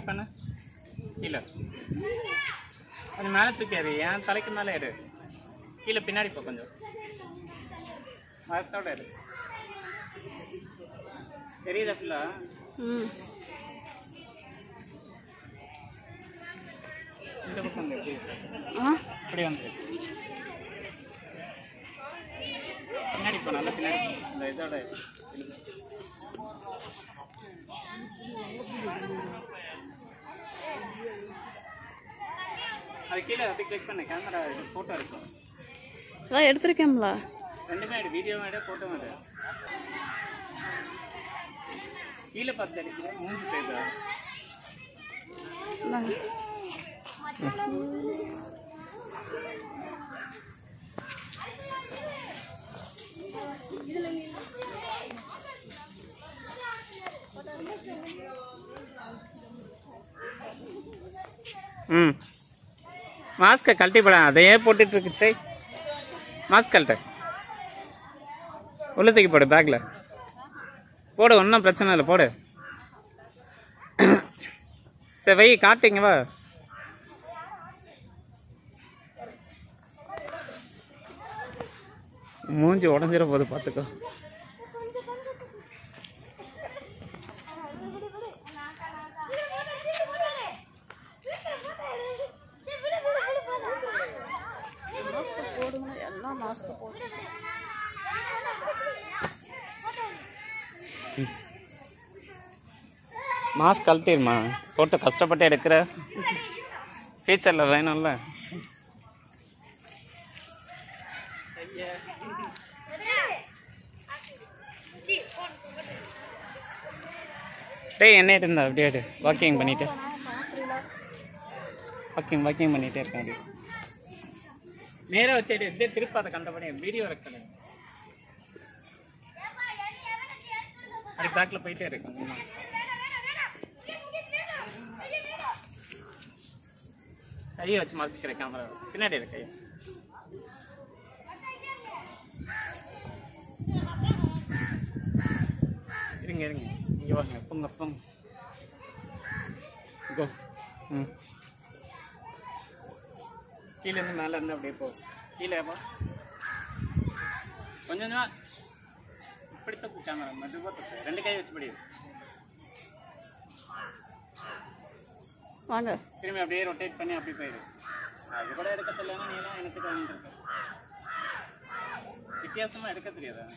பண்ணு கீழே கொஞ்சம் மேலே தூக்கியாரு ஏன் தலைக்கு மேலே ஏறு கீழே பின்னாடி போ கொஞ்சம் மரத்தோட இரு தெரியுதா ஃபுல்லா இந்த பக்கம் வந்து அப்படி வந்து பின்னாடி போ நல்லா பின்னாடி இந்த இதோட அது கீழே அப்படி கிளிக் பண்ண கேமரா ஃபோட்டோ இருக்கும் அதான் எடுத்துருக்கேன்ல ரெண்டுமே எடு வீடியோ எடு ஃபோட்டோ எடு கீழே பார்த்து எடுக்கிற மூஞ்சி பேசா மாஸ்கை கழட்டி போட அதையே போட்டுட்டு இருக்குச்சே மாஸ்க் கழட்ட உள்ள தூக்கி போடு பேக்கில் போடு ஒன்றும் பிரச்சனை இல்லை போடு சரி வை காட்டுங்க வா மூஞ்சி உடஞ்சிட போது பார்த்துக்கோ மாஸ்க் கழட்டிடுமா போட்டு கஷ்டப்பட்டு எடுக்கிற ஃபியூச்சரில் வேணும்ல டேய் என்ன இருந்தா அப்படியே வாக்கிங் பண்ணிட்டு வாக்கிங் பண்ணிகிட்டே இருக்கேன் அப்படி நேராக வச்சு எப்படியே திருப்பாத கண்டபடி வீடியோ ரெக்கார்டு அப்படி பேக்கில் போயிட்டே இருக்கேன் கையை வச்சு மறைச்சிக்கிறேன் கேமரா பின்னாடி இருக்கு கையை இருங்க இங்கே வாங்க பொங்க கோ கீழேருந்து மேலே இருந்து அப்படியே போ கீழே போ கொஞ்சம் இப்படி தப்பு கேமரா மெதுவாக தப்பு ரெண்டு கை வச்சு படி வாங்க திரும்பி அப்படியே ரொட்டேட் பண்ணி அப்படி போயிடு அது கூட எடுக்க தெரியலன்னா நீ தான் எனக்கு தோணிட்டு இருக்க வித்தியாசமாக எடுக்க தெரியாதா